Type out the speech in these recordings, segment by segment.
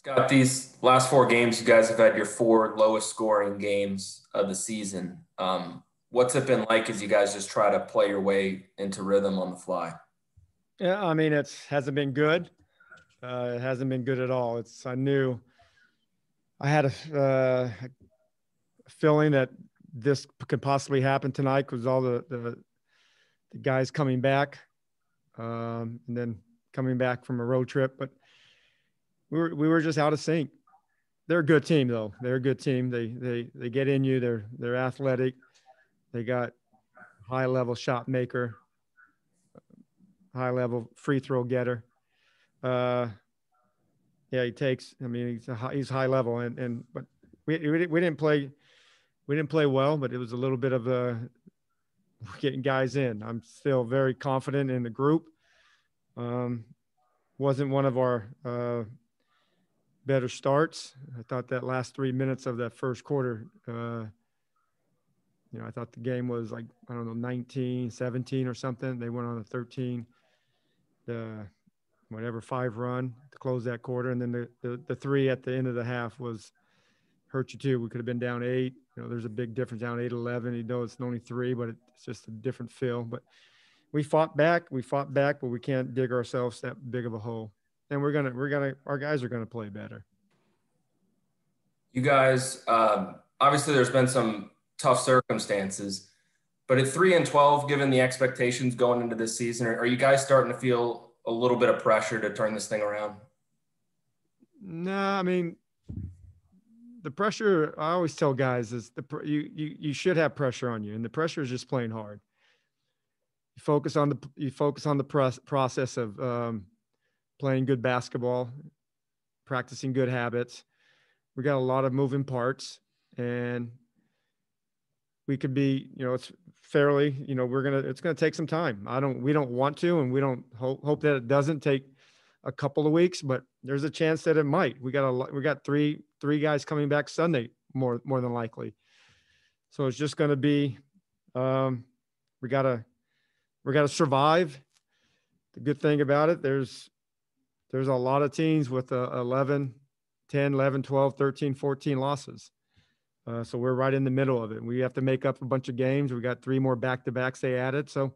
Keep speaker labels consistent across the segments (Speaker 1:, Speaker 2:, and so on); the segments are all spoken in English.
Speaker 1: Scott, these last four games, you guys have had your four lowest scoring games of the season. What's it been like as you guys just try to play your way into rhythm on the fly?
Speaker 2: Yeah, I mean, it hasn't been good. It hasn't been good at all. I knew I had a feeling that this could possibly happen tonight because all the guys coming back, and then coming back from a road trip. But we were just out of sync. They're a good team, though. They're a good team. They get in you. They're athletic. They got high level shot maker, high level free throw getter. Uh, yeah, he takes. I mean, he's high level, and but we didn't play well, but it was a little bit of getting guys in. I'm still very confident in the group. Um, wasn't one of our better starts. I thought that last 3 minutes of that first quarter, I thought the game was like, I don't know, 19-17 or something. They went on a 13, the whatever, 5 run to close that quarter. And then the three at the end of the half was hurt you too. We could have been down 8. There's a big difference, down 8-11. You know, it's only 3, but it's just a different feel. But we fought back, but we can't dig ourselves that big of a hole. And our guys are gonna play better.
Speaker 1: You guys, obviously, there's been some tough circumstances, but at 3-12, given the expectations going into this season, are you guys starting to feel a little bit of pressure to turn this thing around?
Speaker 2: No, I mean, the pressure, I always tell guys, is you should have pressure on you, and the pressure is just playing hard. You focus on the process of playing good basketball, practicing good habits. We got a lot of moving parts, and we could be, it's fairly, it's going to take some time. We don't want to, and we don't hope that it doesn't take a couple of weeks, but there's a chance that it might. We got three guys coming back Sunday, more than likely. So it's just going to be, we got to survive. The good thing about it, there's a lot of teams with 11, 10, 11, 12, 13, 14 losses. So we're right in the middle of it. We have to make up a bunch of games. We got 3 more back-to-backs they added. So,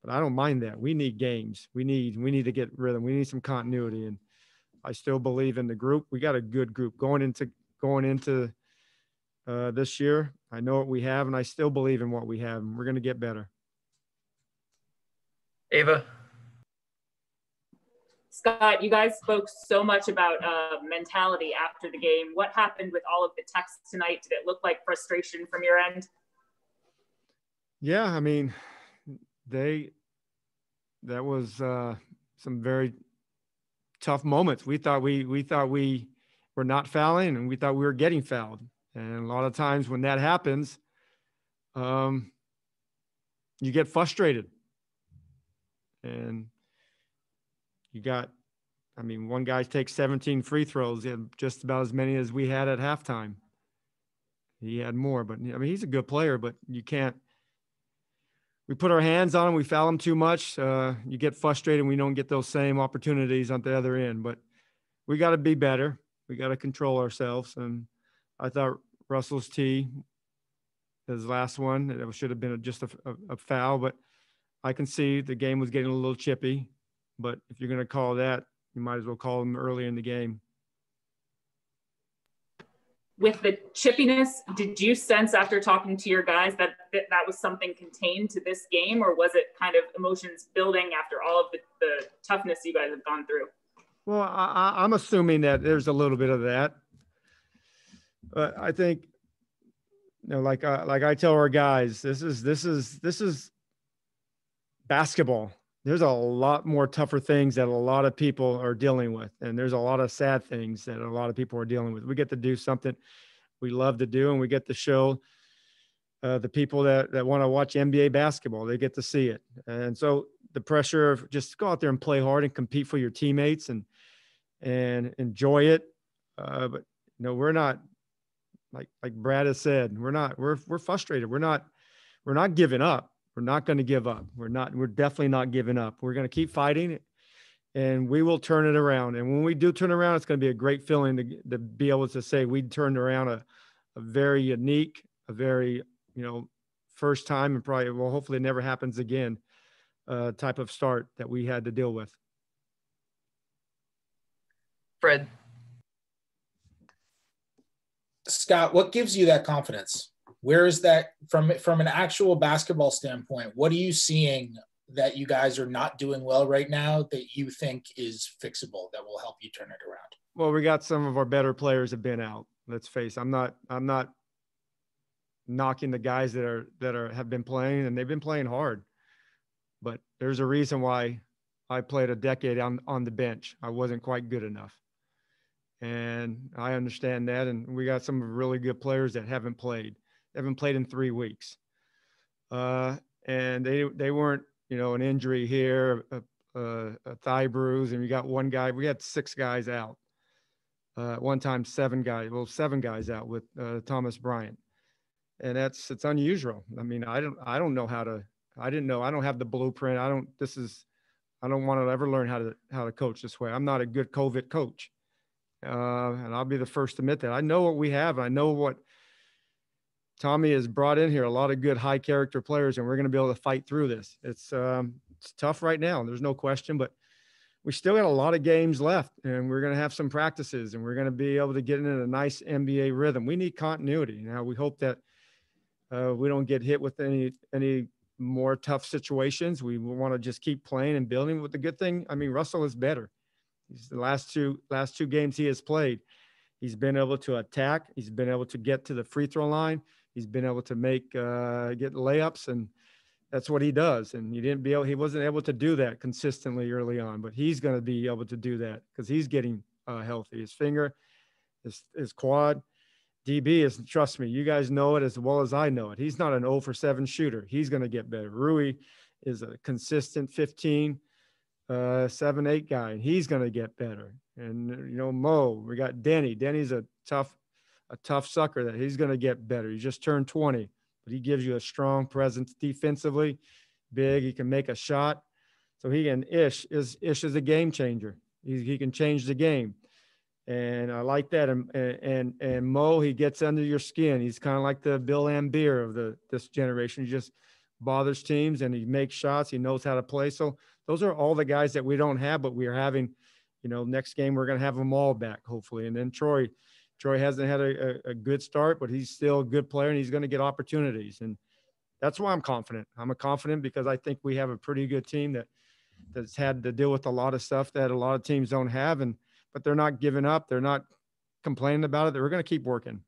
Speaker 2: but I don't mind that. We need games. We need to get rhythm. We need some continuity. And I still believe in the group. We got a good group going into this year. I know what we have, and I still believe in what we have. And we're going to get better.
Speaker 3: Ava.
Speaker 4: Scott, you guys spoke so much about mentality after the game. What happened with all of the texts tonight? Did it look like frustration from your end?
Speaker 2: Yeah, I mean, that was some very tough moments. We thought we were not fouling, and we thought we were getting fouled. And a lot of times when that happens, you get frustrated. And one guy takes 17 free throws. He had just about as many as we had at halftime. He had more, but he's a good player, but you can't. We put our hands on him. We foul him too much. You get frustrated, and we don't get those same opportunities on the other end. But we got to be better. We got to control ourselves. And I thought Russell's tee, his last one, it should have been just a foul. But I can see the game was getting a little chippy. But if you're going to call that, you might as well call them early in the game.
Speaker 4: With the chippiness, did you sense after talking to your guys that was something contained to this game, or was it kind of emotions building after all of the toughness you guys have gone through?
Speaker 2: Well, I'm assuming that there's a little bit of that. But I think, like I tell our guys, this is basketball. There's a lot more tougher things that a lot of people are dealing with. And there's a lot of sad things that a lot of people are dealing with. We get to do something we love to do, and we get to show the people that want to watch NBA basketball. They get to see it. And so the pressure of just go out there and play hard and compete for your teammates and enjoy it. But we're not, like Brad has said, we're frustrated. We're not giving up. We're not going to give up. We're definitely not giving up. We're going to keep fighting. and we will turn it around. And when we do turn around, it's going to be a great feeling to be able to say we turned around a very unique, a very, first time, and probably, well, hopefully it never happens again, type of start that we had to deal with.
Speaker 3: Fred.
Speaker 5: Scott, what gives you that confidence? Where is that from an actual basketball standpoint? What are you seeing that you guys are not doing well right now that you think is fixable, that will help you turn it around?
Speaker 2: Well, we got some of our better players have been out. Let's face it. I'm not knocking the guys that have been playing, and they've been playing hard. But there's a reason why I played a decade on the bench. I wasn't quite good enough. And I understand that. And we got some really good players that haven't played. They haven't played in 3 weeks. And they weren't, an injury here, a thigh bruise, and we got one guy. We had 6 guys out. One time, 7 guys out with Thomas Bryant. And it's unusual. I mean, I don't know how to, I don't have the blueprint. I don't want to ever learn how to coach this way. I'm not a good COVID coach. And I'll be the first to admit that. I know what we have. I know what Tommy has brought in here, a lot of good high character players, and we're going to be able to fight through this. It's tough right now. There's no question, but we still got a lot of games left, and we're going to have some practices, and we're going to be able to get in a nice NBA rhythm. We need continuity. Now we hope that we don't get hit with any more tough situations. We want to just keep playing and building. With the good thing, I mean, Russell is better. He's the last two games he has played, he's been able to attack. He's been able to get to the free throw line. He's been able to get layups, and that's what he does. And he wasn't able to do that consistently early on, but he's going to be able to do that because he's getting healthy. His finger, his quad. DB is, trust me, you guys know it as well as I know it. He's not an 0 for 7 shooter. He's going to get better. Rui is a consistent 15, 7, 8 guy, and he's going to get better. And, Mo, we got Denny. Denny's a tough sucker that he's going to get better. He just turned 20, but he gives you a strong presence defensively, big. He can make a shot. So Ish is a game changer. He can change the game. And I like that. And Mo, he gets under your skin. He's kind of like the Bill Lambier of this generation. He just bothers teams and he makes shots. He knows how to play. So those are all the guys that we don't have, but we are having, next game, we're going to have them all back, hopefully. And then Troy hasn't had a good start, but he's still a good player and he's going to get opportunities. And that's why I'm confident. I'm confident because I think we have a pretty good team that's had to deal with a lot of stuff that a lot of teams don't have. But they're not giving up. They're not complaining about it. We're going to keep working.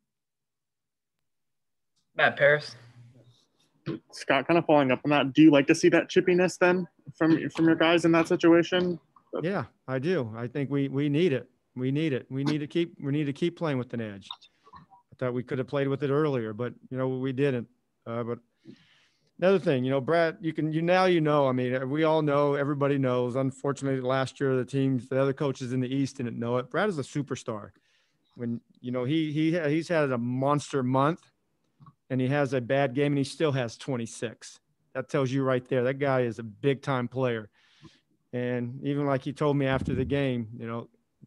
Speaker 3: Matt Paris.
Speaker 6: Scott, kind of following up on that, do you like to see that chippiness then from your guys in that situation?
Speaker 2: Yeah, I do. I think we need it. We need it. We need to keep playing with an edge. I thought we could have played with it earlier, but we didn't. But another thing, Brad, I mean, we all know, everybody knows. Unfortunately, last year the other coaches in the East didn't know it. Brad is a superstar. When he's had a monster month, and he has a bad game, and he still has 26. That tells you right there that guy is a big time player. And even like he told me after the game,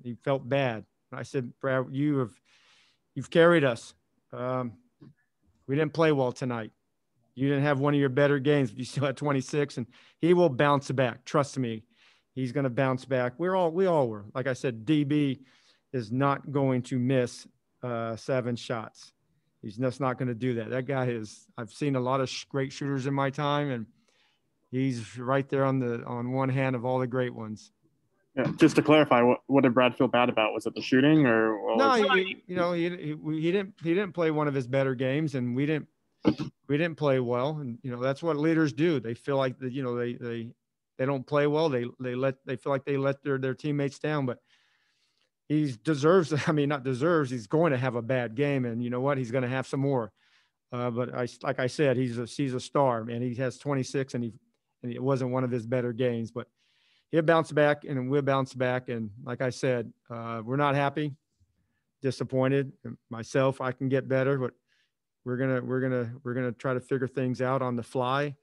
Speaker 2: he felt bad. I said, Brad, you've carried us. We didn't play well tonight. You didn't have one of your better games, but you still had 26, and he will bounce back. Trust me, he's going to bounce back. We all were. Like I said, DB is not going to miss 7 shots. He's just not going to do that. That guy I've seen a lot of great shooters in my time, and he's right there on one hand of all the great ones.
Speaker 6: Yeah, just to clarify, what did Brad feel bad about? Was it the shooting or?
Speaker 2: No, he didn't play one of his better games, and we didn't play well. And that's what leaders do. They feel like that they don't play well. They feel like they let their teammates down. But he's going to have a bad game, and you know what? He's going to have some more. But like I said, he's a star, and he has 26, and it wasn't one of his better games, but he'll bounce back, and we'll bounce back. And like I said, we're not happy, disappointed. Myself, I can get better, but we're gonna try to figure things out on the fly.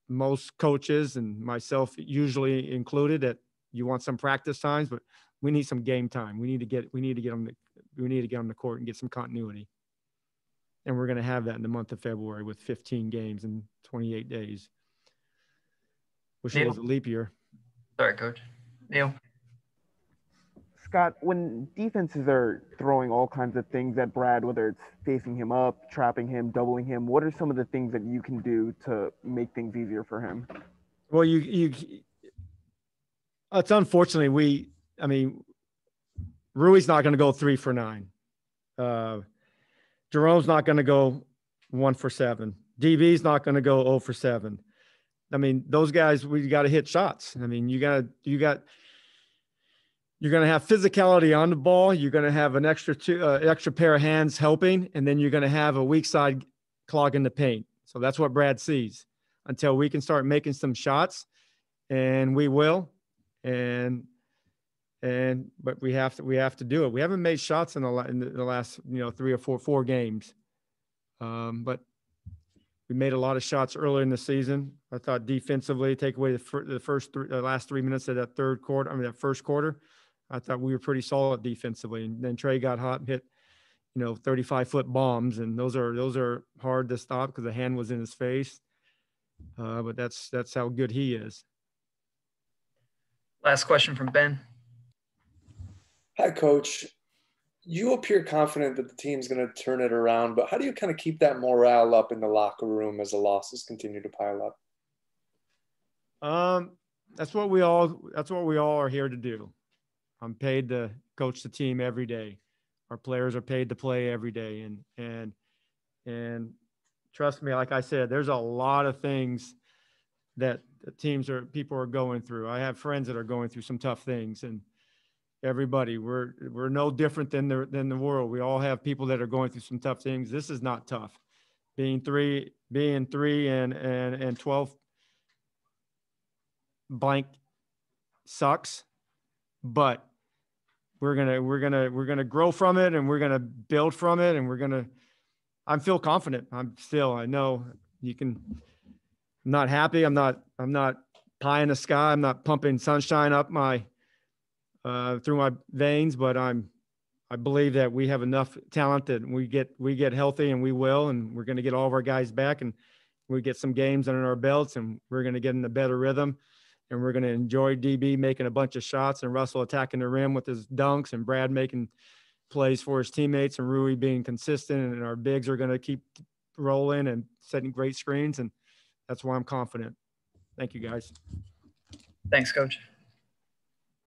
Speaker 2: most coaches and myself usually included, that you want some practice times, but we need some game time. We need to get on the court and get some continuity. And we're going to have that in the month of February with 15 games in 28 days. Wish it was a leap year.
Speaker 3: Sorry, Coach. Neil.
Speaker 7: Scott, when defenses are throwing all kinds of things at Brad, whether it's facing him up, trapping him, doubling him, what are some of the things that you can do to make things easier for him?
Speaker 2: Well, it's unfortunately Rui's not going to go 3 for 9. Jerome's not going to go 1 for 7. DB's not going to go 0 for 7. I mean, those guys, we got to hit shots. I mean, you're going to have physicality on the ball. You're going to have an extra pair of hands helping, and then you're going to have a weak side clogging the paint. So that's what Brad sees. Until we can start making some shots, and we will, but we have to do it. We haven't made shots in the last 3 or 4 games, but we made a lot of shots early in the season. I thought defensively, take away the last 3 minutes of that that first quarter, I thought we were pretty solid defensively. And then Trey got hot and hit 35-foot bombs, and those are hard to stop because the hand was in his face. But that's how good he is.
Speaker 3: Last question from Ben.
Speaker 8: Hi, Coach. You appear confident that the team's going to turn it around, but how do you kind of keep that morale up in the locker room as the losses continue to pile up?
Speaker 2: That's what we all are here to do. I'm paid to coach the team every day. Our players are paid to play every day, and trust me, like I said, there's a lot of things that people are going through. I have friends that are going through some tough things, and everybody, we're no different than the world. We all have people that are going through some tough things. This is not tough. Being 3 and 12 blank sucks, but we're gonna grow from it, and we're gonna build from it, and I feel confident. I know you can. I'm not happy. I'm not pie in the sky. I'm not pumping sunshine up through my veins, but I believe that we have enough talent that we get healthy, and we will, and we're going to get all of our guys back, and we get some games under our belts, and we're going to get in a better rhythm, and we're going to enjoy DB making a bunch of shots, and Russell attacking the rim with his dunks, and Brad making plays for his teammates, and Rui being consistent, and our bigs are going to keep rolling and setting great screens, and that's why I'm confident. Thank you, guys.
Speaker 3: Thanks, Coach.